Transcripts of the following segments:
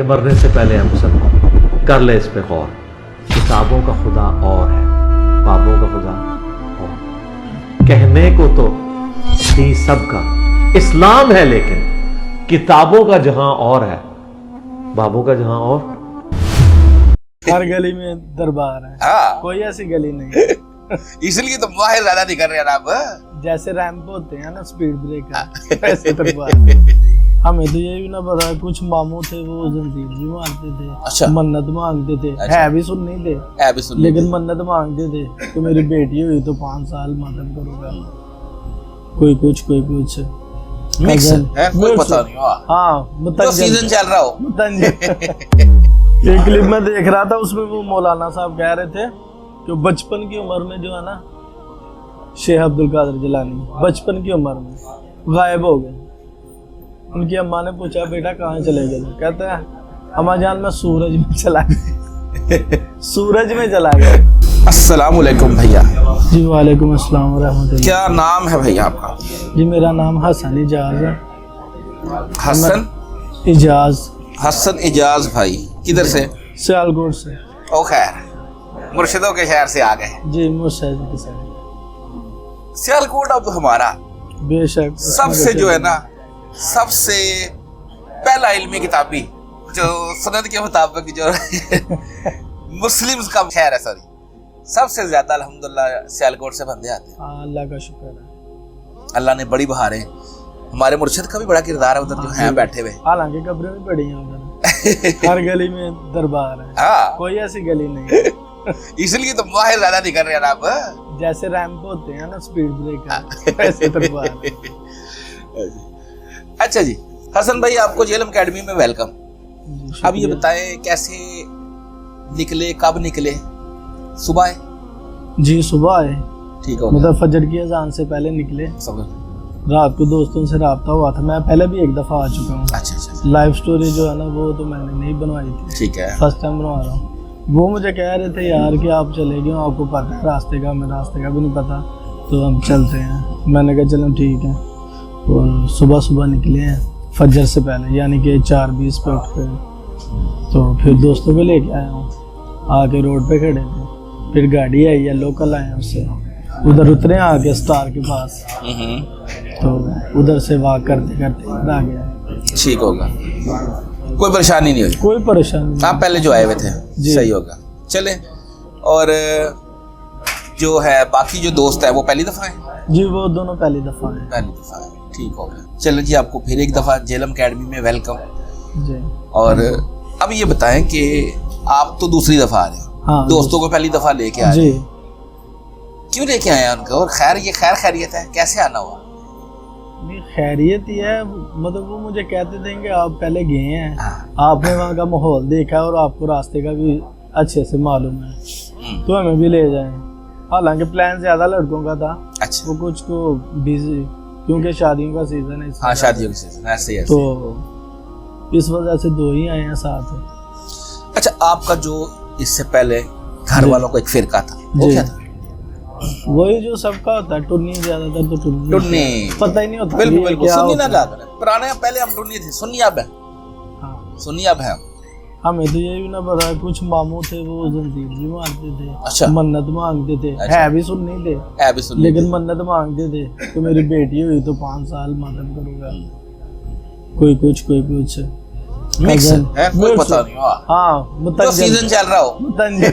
मरने से पहले हम सब कर ले इस पे गौर। किताबों का खुदा और है, बाबों का खुदा और। कहने को तो दी सबका इस्लाम है, लेकिन किताबों का जहां और है, बाबों का जहां और। हर गली में दरबार है। हाँ। कोई ऐसी गली नहीं है। इसलिए तो माहिर ज्यादा नहीं कर रहे हैं आप। जैसे रैंप होते हैं ना स्पीड ब्रेकर, वैसे दरबार। हमें तो ये भी ना पता, कुछ मामू थे वो जंजीर भी मारते थे। अच्छा। मन्नत मांगते थे। अच्छा। है भी सुन नहीं थे, है भी सुन लेकिन मन्नत मांगते थे कि मेरी बेटी हुई तो 5 साल मातम करूंगा। कोई कुछ मिक्स है, कोई पता नहीं। हाँ, जो सीजन चल रहा हो। एक क्लिप में देख रहा था, उसमें वो मौलाना साहब कह रहे थे कि बचपन की उम्र में जो है ना, शेख अब्दुल कादिर जिलानी बचपन की उम्र में गायब हो गए। उनकी अम्मा ने पूछा बेटा कहाँ चले गए? कहते हैं अम्मा जान मैं सूरज में चला गया। सूरज में चला गया। अस्सलाम वालेकुम भैया। जी वालेकुम अस्सलाम व रहमतुल्लाह। क्या नाम है भैया आपका? जी मेरा नाम हसन इजाज है। हसन इजाज। हसन इजाज भाई किधर से? सियालकोट से। ओ खैर, मुर्शिदों के शहर से आ गए। जी मुर्शिद के साथ। सियालकोट अब मुहमारा बेशक सबसे जो है ना, सबसे पहला इल्मी किताबी जो सनद के मुताबिक जो मुस्लिम्स का शहर है, सॉरी, सबसे ज्यादा अल्हम्दुलिल्लाह सियालकोट से बंदे आते हैं। अल्लाह का शुक्र है। अल्लाह ने बड़ी बहारें, हमारे मुर्शिद का भी बड़ा किरदार है उधर जो हैं बैठे हुए। हालांकि कब्रें भी पड़ी हैं उधर। हर गली में दरबार है। हाँ। कोई ऐसी गली नहीं है। इसलिए तो माहिर ज्यादा नहीं कर रहे हैं आप। जैसे रैंप होते हैं ना स्पीड ब्रेकर, वैसे दरबार है। अच्छा जी, हसन भाई आपको जेलम एकेडमी में वेलकम। जी, अब ये बताएं कैसे निकले, कब निकले? सुबह है? जी सुबह आए, ठीक हो मतलब फजर की अजान से पहले निकले। समझ। रात को दोस्तों से राब्ता हुआ था। मैं पहले भी एक दफा आ चुका हूँ। अच्छा अच्छा, लाइव स्टोरी जो है ना वो तो मैंने नहीं बनवाई थी, ठीक है। फर्स्ट टाइम बनवा रहा हूँ। वो मुझे कह रहे थे यार कि आप चले गए, आपको पता है रास्ते का, हमें रास्ते का भी नहीं पता, तो हम चलते हैं। मैंने कहा चलो ठीक है। और सुबह सुबह निकले हैं फजर से पहले, यानी कि 4:20 पे उठ कर। तो फिर दोस्तों को लेके आया हूँ। आके रोड पे खड़े थे, फिर गाड़ी आई है, लोकल आए हैं, उससे उधर उतरे आके स्टार के पास। तो उधर से वॉक करते करते इधर आ गया। ठीक होगा, कोई परेशानी नहीं हुई? कोई परेशानी नहीं। आप पहले जो आए हुए थे, सही होगा। चले। और जो है बाकी जो दोस्त है वो पहली दफा है? जी वो दोनों पहली दफा है। पहली दफा है, ठीक होगा। चलो जी, आपको फिर एक दफा जेलम एकेडमी में वेलकम। जी। और अब ये बताएं कि आप तो दूसरी दफा आ रहे हो। हाँ, दोस्तों को पहली दफा लेके आए। जी। क्यों लेके आए उनको? और खैर, ये खैर खैरियत है, कैसे आना हुआ? नहीं खैरियत ही है, मतलब वो मुझे कहते थे कि आप पहले गए हैं, हाँ। आपने वहाँ का माहौल देखा है और आपको रास्ते का भी अच्छे से मालूम है, तो हमें भी ले जाएं। हालांकि प्लान ज्यादा लड़कों का था। अच्छा। वो कुछ को बिजी, क्योंकि शादियों का सीजन है। हाँ, शादियों के सीजन ऐसे ही। तो इस वजह से 2 ही आए हैं साथ। अच्छा, आपका जो इससे पहले घर वालों को एक फिरका था, वो जी। क्या था? वही जो सबका होता है, टुन्नी, ज्यादातर तो टुन्नी। टुन्नी। पता ही नहीं होता बिल्कुल ये बिल्कुल, क्या सुन्नी ना होता है। जाकर पुराने पहले हम टुन्नी थे, सुन्नी अब है। हाँ। सुन्नी अब है। हमें तो ये भी ना पता, कुछ मामू थे वो जंजीर भी मारते थे। अच्छा। मन्नत मांगते थे। अच्छा। है भी सुन नहीं थे, है भी सुन्नी लेकिन थे। मन्नत मांगते थे कि मेरी बेटी हुई तो 5 साल मातम करूंगा। कोई कुछ मिक्स कजन, है, कोई मिक्स। पता नहीं। हाँ। हाँ जो मुतंजन। सीजन चल रहा हो। मुतंजन।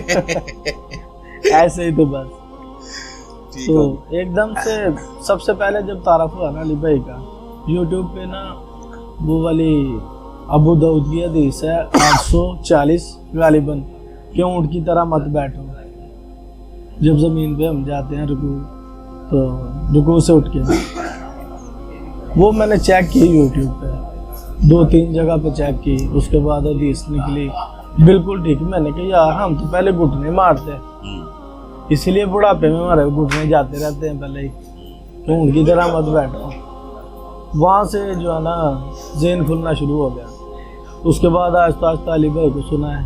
ऐसे ही तो बस। ठीक तो हो। एकदम से सबसे पहले जब तारफ हुआ ना अली भाई का, यूट्यूब पे ना वो वाली अबू दाऊद की हदीस है 840 गालिबन, कि ऊँट की तरह मत बैठो। जब जमीन पे हम जाते हैं रुकू, तो रुकू से उठ के, वो मैंने चेक की यूट्यूब पे, 2-3 जगह पे चेक की। उसके बाद हदीस निकली बिल्कुल ठीक। मैंने कहा यार हम तो पहले घुटने मारते, इसीलिए बुढ़ापे में हमारे घुटने जाते रहते हैं पहले ही, तो उनकी तरह मत बैठो। वहाँ से जो है ना ज़हन खुलना शुरू हो गया। उसके बाद आहिस्ता आहिस्ता अली भाई को सुना है,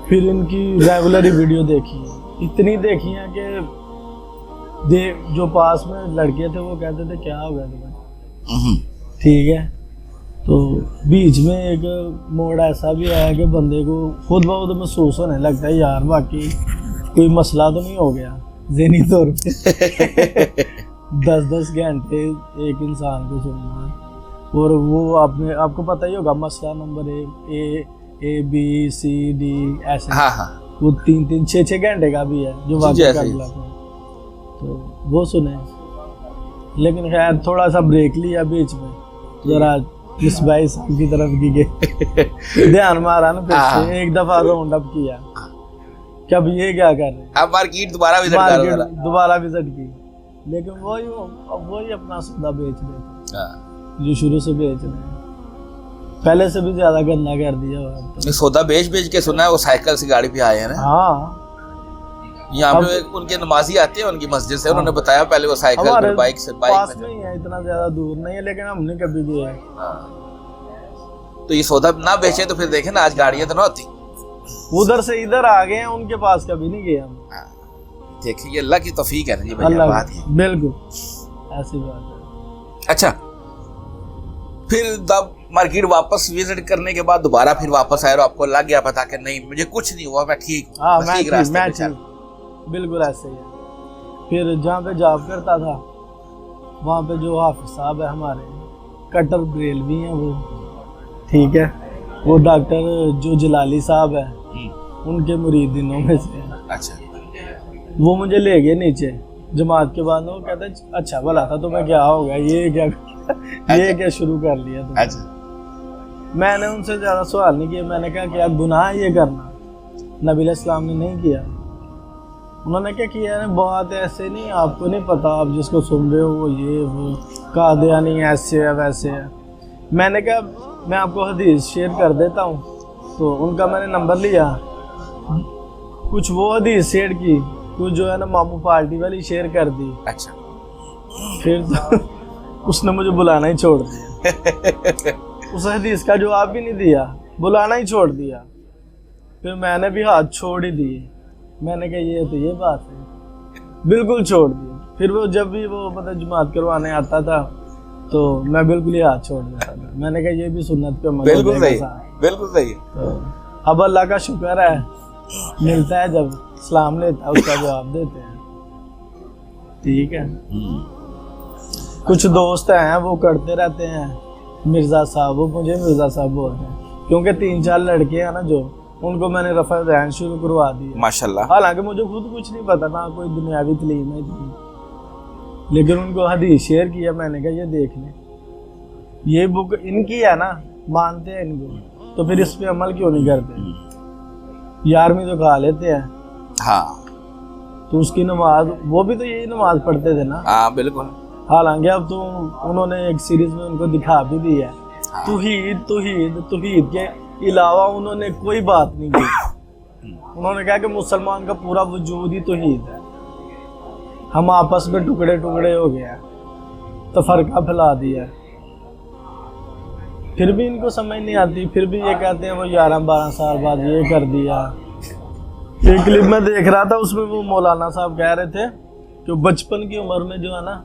फिर इनकी रेगुलर ही वीडियो देखी, इतनी देखी है कि जो पास में लड़के थे वो कहते थे क्या हो गया तुम्हें, ठीक है तो बीच में एक मोड़ ऐसा भी आया कि बंदे को खुद ब खुद महसूस होने लगता है यार वाकई कोई मसला तो नहीं हो गया ज़हनी तौर पे 10-10 घंटे एक इंसान को सुनना और वो आपको पता ही होगा मसला number A B C D ऐसे। हाँ हाँ वो 3-6 घंटे का भी है जो वाकई कर लेते हैं, तो वो सुने। लेकिन खैर थोड़ा सा ब्रेक लिया बीच में, जरा इस भाई साहब की तरफ की गए ध्यान मारा ना, फिर से एक दफा राउंड अप किया कि अब ये क्या कर रहे हैं, अब मार्केट दोबारा विजिट की। लेकिन वही अपना सौदा बेच रहे थे जो शुरू से बेच रहे हैं, पहले से भी ज्यादा गंदा कर दिया हुआ तो। सौदा बेच के सुना है वो साइकिल से गाड़ी पे आए हैं ना। हाँ यहाँ पे उनके नमाजी आते हैं उनकी मस्जिद से, उन्होंने बताया पहले वो साइकिल फिर बाइक पास में ही है, इतना ज्यादा दूर नहीं है, लेकिन हमने कभी किया है। तो ये सौदा ना बेचे तो फिर देखे ना आज गाड़ियां तो ना होती। उधर से इधर आ गए हैं, उनके पास कभी नहीं गए हम। देखिए ये अल्लाह की तौफीक है ना जी भैया, बात है बिल्कुल ऐसी बात है। अच्छा फिर तब मार्केट वापस विजिट करने के बाद दोबारा फिर वापस आए और आपको लग गया पता कि नहीं मुझे कुछ नहीं हुआ, मैं ठीक हूँ। हाँ मैं ठीक, बिल्कुल ऐसे ही है। फिर जहाँ पे जॉब करता था वहाँ पे जो हाफिज साहब है हमारे, कटर ब्रेल भी हैं वो, ठीक है, वो डॉक्टर जो जलाली साहब है उनके मुरीदिनों में से है। अच्छा वो मुझे ले गए नीचे जमात के बाद, वो कहते अच्छा भला था तुम्हें क्या हो गया, ये क्या शुरू कर लिया तुमने। अच्छा मैंने उनसे ज़्यादा सवाल नहीं किया, मैंने कहा क्या गुनाह है ये करना, नबी इस्लाम ने नहीं किया। उन्होंने क्या किया है, बात ऐसे नहीं, आपको नहीं पता, आप जिसको सुन रहे हो वो ये वो कादियानी ऐसे है वैसे है। मैंने कहा मैं आपको हदीस शेयर कर देता हूँ, तो उनका मैंने नंबर लिया, कुछ वो हदीस शेयर की, कुछ जो है ना मामू पार्टी वाली शेयर कर दी। अच्छा फिर तो उसने मुझे बुलाना ही छोड़ दिया उस हदीस का जवाब भी नहीं दिया, बुलाना ही छोड़ दिया। फिर मैंने भी हाथ छोड़ ही दिए, मैंने कहा ये तो ये बात है, बिल्कुल छोड़ दिया। फिर वो जब भी वो मतलब जमात करवाने आता था तो मैं बिल्कुल ही हाथ छोड़ देता था। मैंने कहा ये भी सुन्नत पे अमल बिल्कुल सही, बिल्कुल सही। तो अब अल्लाह का शुक्र है, मिलता है जब सलाम लेता है उसका जवाब देते हैं, ठीक है। कुछ दोस्त हैं वो करते रहते हैं मिर्ज़ा साहब, वो मुझे मिर्ज़ा साहब बोलते हैं, क्योंकि 3-4 लड़के हैं ना जो उनको मैंने रफ़ा ज़हन शुरू करवा दी माशाल्लाह। हालांकि मुझे खुद कुछ नहीं पता, ना कोई दुनियावी तलीम है इतनी, लेकिन उनको हदीस शेयर किया। मैंने कहा ये देख लें, ये बुक इनकी है ना, मानते हैं इनको, तो फिर इस पे अमल क्यों नहीं करते। 11वीं तो खा लेते हैं, हाँ तो उसकी नमाज, वो भी तो यही नमाज पढ़ते थे ना। हाँ बिल्कुल। हालांकि अब तो उन्होंने एक सीरीज में उनको दिखा भी दी है, तौहीद के अलावा उन्होंने कोई बात नहीं की। उन्होंने कहा कि मुसलमान का पूरा वजूद ही तौहीद है, हम आपस में टुकड़े टुकड़े हो गया, तफरका फैला दिया। फिर भी इनको समझ नहीं आती, फिर भी ये कहते हैं वो 11-12 साल बाद ये कर दिया। एक क्लिप में देख रहा था, उसमें वो मौलाना साहब कह रहे थे कि बचपन की उम्र में जो है ना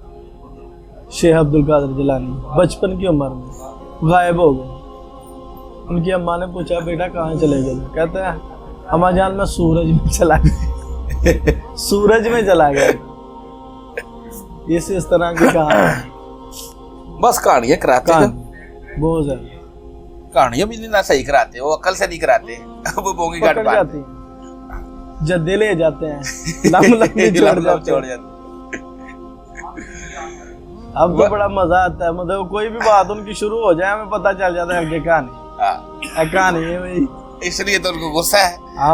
शेख अब्दुल कादिर जिलानी बचपन की उम्र में गायब हो गए। उनकी अम्मा ने पूछा बेटा कहाँ चले गए, कहते हैं अम्मा जान मैं सूरज में चला गया सूरज में चला गया। इस तरह की कहानी, बस कहानियां कराते हैं, बहुत ज्यादा कहानियां भी ना सही कराते, वो अकल से नहीं कराते, वो बोंगी काट जाती हैं, जद्दे ले जाते हैं, लम्बी छोड़ जाते। अब तो बड़ा मजा आता है, मतलब कोई भी बात उनकी शुरू हो जाए हमें पता चल जाता है आगे कहानी है भाई, इसलिए तो उनको गुस्सा है,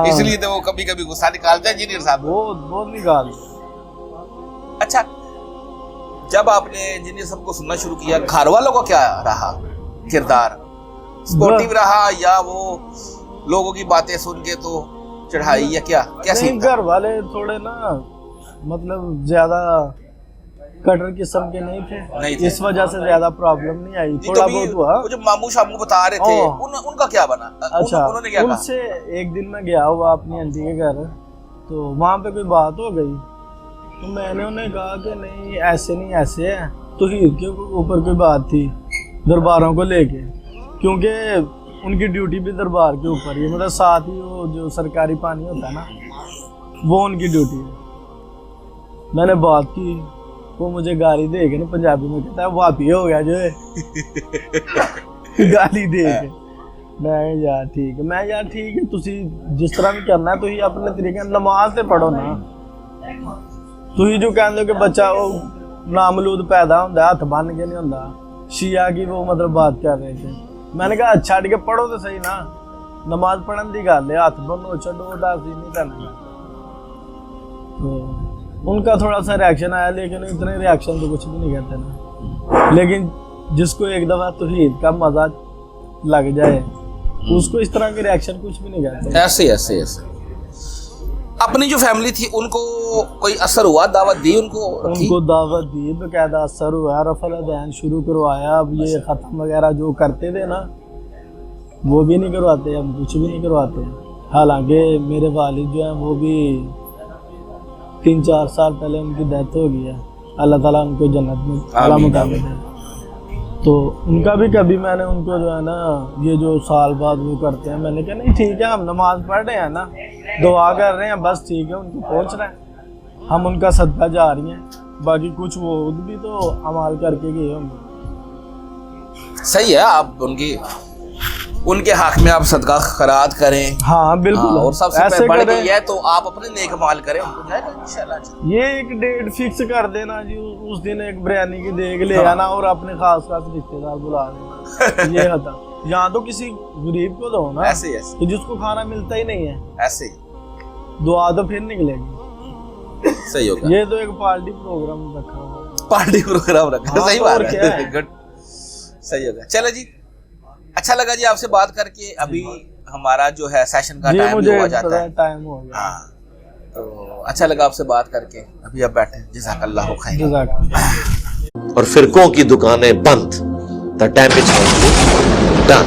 इसलिए तो वो कभी कभी गुस्सा निकालते हैं इंजीनियर साहब, बहुत निकाल। अच्छा जब आपने इंजीनियर साहब को सुनना शुरू किया, घर वालों का क्या रहा किरदार, सपोर्टिव रहा या वो लोगों की बातें सुन के तो चढ़ाई या क्या कैसे? घर वाले थोड़े ना मतलब ज्यादा कटर किस्म के नहीं थे, इस वजह से ज्यादा प्रॉब्लम नहीं आई, थोड़ा बहुत हुआ। वो जो मामू शामू बता रहे थे उनका क्या बना? अच्छा उन्होंने क्या कहा? उनसे एक दिन मैं गया हुआ अपनी आंटी के घर, तो वहाँ पे कोई बात हो गई, तो मैंने उन्हें कहा कि नहीं ऐसे नहीं ऐसे है, तौहीद के ऊपर कोई बात थी दरबारों को लेके। क्योंकि उनकी ड्यूटी भी दरबार के ऊपर ही है, मतलब साथ ही वो जो सरकारी पानी होता है ना, वो उनकी ड्यूटी है। मैंने बात की, वो मुझे गाली दे के ना पंजाबी में कहता है वापी हो गया जो है गाली दे के। मैं यार ठीक है, मैं यार ठीक है, तुसी जिस तरह भी करना है तुसी अपने तरीके नमाज से पढ़ो ना। तुसी जो कहते हो कि बच्चा वो नामलूद पैदा होता है, हथ बन के नहीं होता, शिया की वो मतलब बात कर रहे थे। मैंने कहा अच्छा ठीक है, पढ़ो तो सही ना, नमाज पढ़न की गल है, हाथ बनो छो दास नहीं करना। तो उनका थोड़ा सा रिएक्शन आया, लेकिन इतने रिएक्शन तो कुछ भी नहीं कहते ना। लेकिन जिसको एक दफा तौहीद का मजा लग जाए उसको इस तरह के रिएक्शन कुछ भी नहीं कहते। ऐसे अपनी जो फैमिली थी उनको कोई असर हुआ, दावत दी उनको दावत दी, बकायदा असर हुआ, रफल अदैन शुरू करवाया। अब ये ख़त्म वगैरह जो करते थे ना वो भी नहीं करवाते, अब कुछ भी नहीं करवाते। हालांकि मेरे वालिद जो हैं वो भी 3-4 साल पहले उनकी डेथ हो गई है, अल्लाह ताला उनको जन्नत में आला मुकाम दे। तो उनका भी कभी मैंने उनको जो है ना, ये जो साल बाद वो करते हैं, मैंने कहा नहीं ठीक है, हम नमाज पढ़ रहे हैं ना, दुआ कर रहे हैं, बस ठीक है, उनको पहुंच रहे हैं, हम उनका सदका जा रही हैं, बाकी कुछ वो भी तो अमाल करके गए होंगे। सही है, आप उनके हक में आप सदका खैरात करें। हाँ बिल्कुल, और सबसे बढ़ गई है तो आप अपने नेक माल करें, उनको जाएगा इंशाल्लाह। ये एक डेट फिक्स कर देना जी, उस दिन एक बिरयानी की देग ले आना और अपने खास रिश्तेदार बुला लेना। ये होता, यहाँ तो किसी गरीब को दो ना, ऐसे तो जिसको खाना मिलता ही नहीं है, ऐसे दुआ तो फिर निकलेगी। सही होगा। ये तो एक पार्टी प्रोग्राम रखा हुआ, पार्टी प्रोग्राम रखा। हाँ, सही तो बात क्या है, गुड, सही होगा। चलो जी, अच्छा लगा जी आपसे बात करके। अभी हमारा जो है सेशन का टाइम हो जाता है, टाइम हो गया। हाँ, तो अच्छा लगा आपसे बात करके। अभी आप बैठे, जज़ाकल्लाहु खैर। और फिरकों की दुकानें बंद, द डैमेज डन।